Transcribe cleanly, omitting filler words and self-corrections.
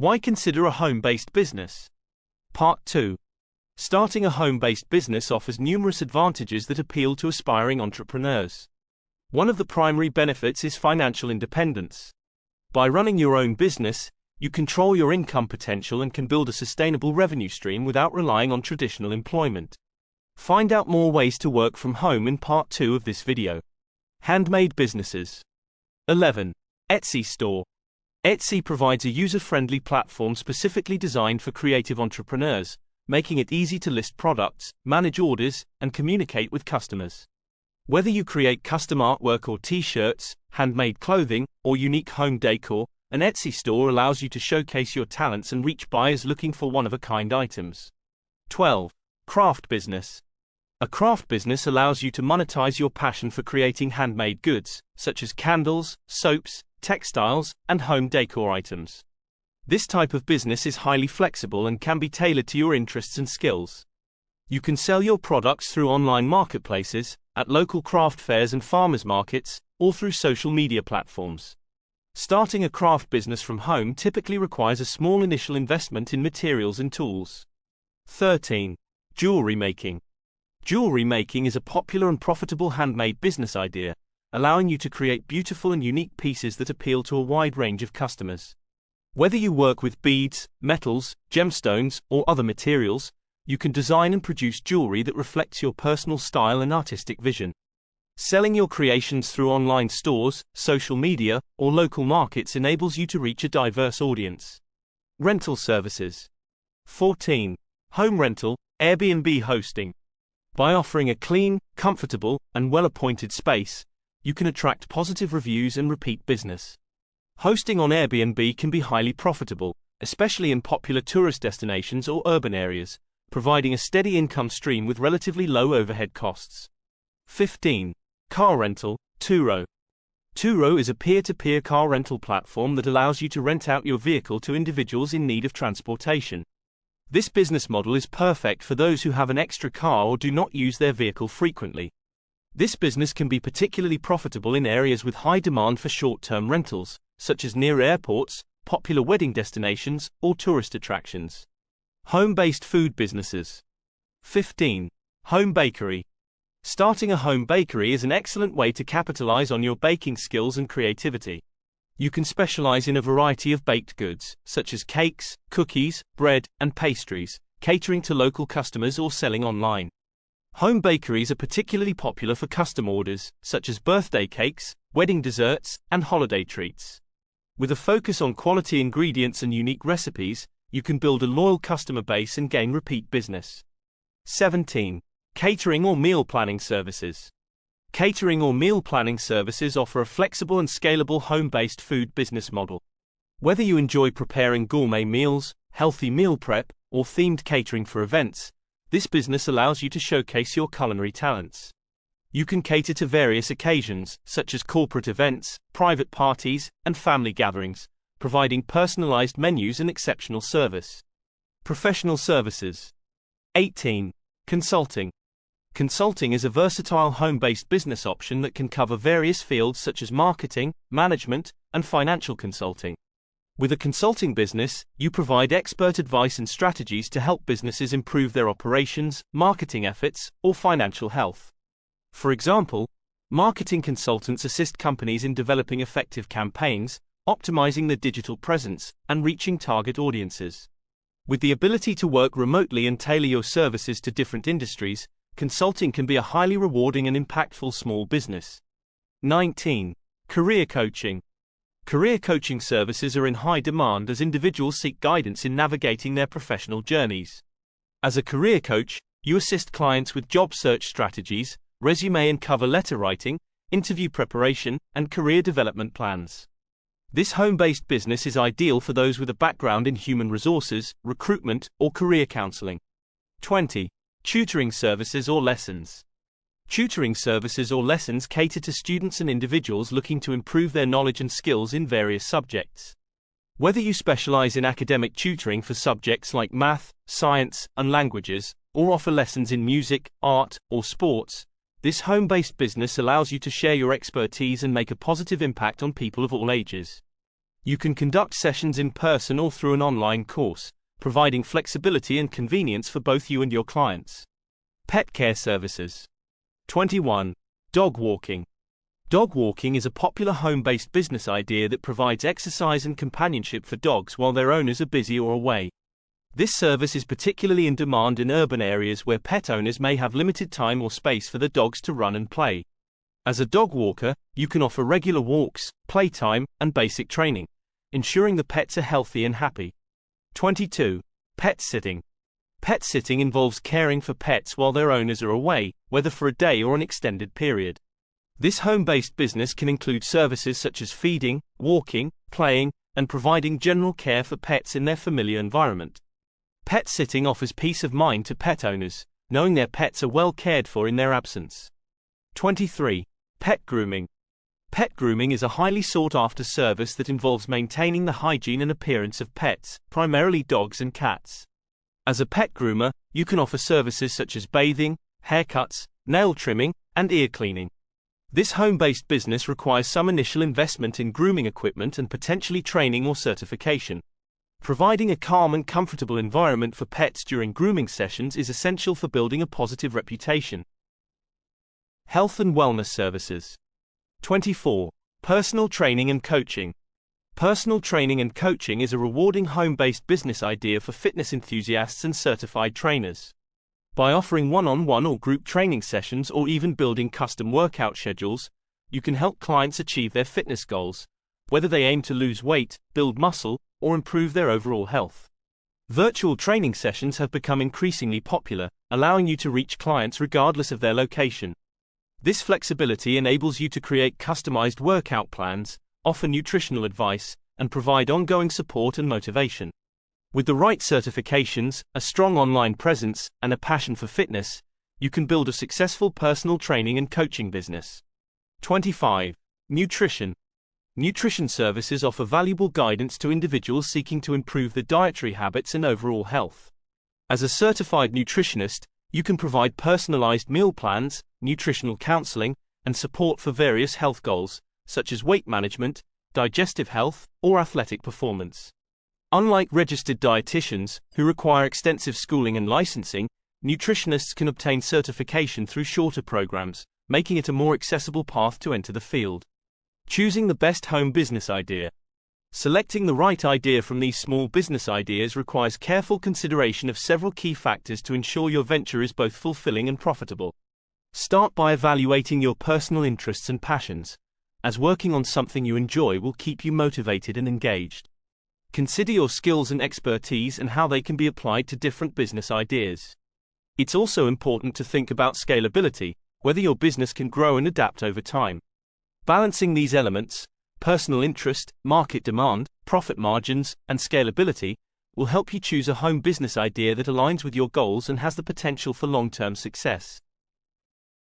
Why consider a home-based business? Part 2. Starting a home-based business offers numerous advantages that appeal to aspiring entrepreneurs. One of the primary benefits is financial independence. By running your own business, you control your income potential and can build a sustainable revenue stream without relying on traditional employment. Find out more ways to work from home in Part 2 of this video. Handmade businesses. 11. Etsy store. Etsy provides a user-friendly platform specifically designed for creative entrepreneurs, making it easy to list products, manage orders, and communicate with customers. Whether you create custom artwork or t-shirts, handmade clothing, or unique home decor, an Etsy store allows you to showcase your talents and reach buyers looking for one-of-a-kind items. 12. Craft business. A craft business allows you to monetize your passion for creating handmade goods, such as candles, soaps, textiles, and home decor items. This type of business is highly flexible and can be tailored to your interests and skills. You can sell your products through online marketplaces, at local craft fairs and farmers markets, or through social media platforms. Starting a craft business from home typically requires a small initial investment in materials and tools. 13. Jewelry making. Jewelry making is a popular and profitable handmade business idea, allowing you to create beautiful and unique pieces that appeal to a wide range of customers. Whether you work with beads, metals, gemstones, or other materials, you can design and produce jewelry that reflects your personal style and artistic vision. Selling your creations through online stores, social media, or local markets enables you to reach a diverse audience. Rental services. 14. Home rental, Airbnb hosting. By offering a clean, comfortable, and well-appointed space, you can attract positive reviews and repeat business. Hosting on Airbnb can be highly profitable, especially in popular tourist destinations or urban areas, providing a steady income stream with relatively low overhead costs. 15. Car rental, Turo. Turo is a peer-to-peer car rental platform that allows you to rent out your vehicle to individuals in need of transportation. This business model is perfect for those who have an extra car or do not use their vehicle frequently. This business can be particularly profitable in areas with high demand for short-term rentals, such as near airports, popular wedding destinations, or tourist attractions. Home-based food businesses. 15. Home bakery. Starting a home bakery is an excellent way to capitalize on your baking skills and creativity. You can specialize in a variety of baked goods, such as cakes, cookies, bread, and pastries, catering to local customers or selling online. Home bakeries are particularly popular for custom orders, such as birthday cakes, wedding desserts, and holiday treats. With a focus on quality ingredients and unique recipes, you can build a loyal customer base and gain repeat business. 17. Catering or meal planning services. Catering or meal planning services offer a flexible and scalable home-based food business model. Whether you enjoy preparing gourmet meals, healthy meal prep, or themed catering for events, this business allows you to showcase your culinary talents. You can cater to various occasions, such as corporate events, private parties, and family gatherings, providing personalized menus and exceptional service. Professional services. 18. Consulting. Consulting is a versatile home-based business option that can cover various fields such as marketing, management, and financial consulting. With a consulting business, you provide expert advice and strategies to help businesses improve their operations, marketing efforts, or financial health. For example, marketing consultants assist companies in developing effective campaigns, optimizing their digital presence, and reaching target audiences. With the ability to work remotely and tailor your services to different industries, consulting can be a highly rewarding and impactful small business. 19. Career coaching. Career coaching services are in high demand as individuals seek guidance in navigating their professional journeys. As a career coach, you assist clients with job search strategies, resume and cover letter writing, interview preparation, and career development plans. This home-based business is ideal for those with a background in human resources, recruitment, or career counseling. 20. Tutoring services or lessons. Tutoring services or lessons cater to students and individuals looking to improve their knowledge and skills in various subjects. Whether you specialize in academic tutoring for subjects like math, science, and languages, or offer lessons in music, art, or sports, this home-based business allows you to share your expertise and make a positive impact on people of all ages. You can conduct sessions in person or through an online course, providing flexibility and convenience for both you and your clients. Pet care services. 21. Dog walking. Dog walking is a popular home-based business idea that provides exercise and companionship for dogs while their owners are busy or away. This service is particularly in demand in urban areas where pet owners may have limited time or space for their dogs to run and play. As a dog walker, you can offer regular walks, playtime, and basic training, ensuring the pets are healthy and happy. 22. Pet sitting. Pet sitting involves caring for pets while their owners are away, whether for a day or an extended period. This home-based business can include services such as feeding, walking, playing, and providing general care for pets in their familiar environment. Pet sitting offers peace of mind to pet owners, knowing their pets are well cared for in their absence. 23. Pet grooming. Pet grooming is a highly sought-after service that involves maintaining the hygiene and appearance of pets, primarily dogs and cats. As a pet groomer, you can offer services such as bathing, haircuts, nail trimming, and ear cleaning. This home-based business requires some initial investment in grooming equipment and potentially training or certification. Providing a calm and comfortable environment for pets during grooming sessions is essential for building a positive reputation. Health and wellness services. 24. Personal training and coaching. Personal training and coaching is a rewarding home-based business idea for fitness enthusiasts and certified trainers. By offering one-on-one or group training sessions or even building custom workout schedules, you can help clients achieve their fitness goals, whether they aim to lose weight, build muscle, or improve their overall health. Virtual training sessions have become increasingly popular, allowing you to reach clients regardless of their location. This flexibility enables you to create customized workout plans, offer nutritional advice, and provide ongoing support and motivation. With the right certifications, a strong online presence, and a passion for fitness, you can build a successful personal training and coaching business. 25. Nutrition. Nutrition services offer valuable guidance to individuals seeking to improve their dietary habits and overall health. As a certified nutritionist, you can provide personalized meal plans, nutritional counseling, and support for various health goals, such as weight management, digestive health, or athletic performance. Unlike registered dietitians, who require extensive schooling and licensing, nutritionists can obtain certification through shorter programs, making it a more accessible path to enter the field. Choosing the best home business idea. Selecting the right idea from these small business ideas requires careful consideration of several key factors to ensure your venture is both fulfilling and profitable. Start by evaluating your personal interests and passions, as working on something you enjoy will keep you motivated and engaged. Consider your skills and expertise and how they can be applied to different business ideas. It's also important to think about scalability, whether your business can grow and adapt over time. Balancing these elements, personal interest, market demand, profit margins, and scalability, will help you choose a home business idea that aligns with your goals and has the potential for long-term success.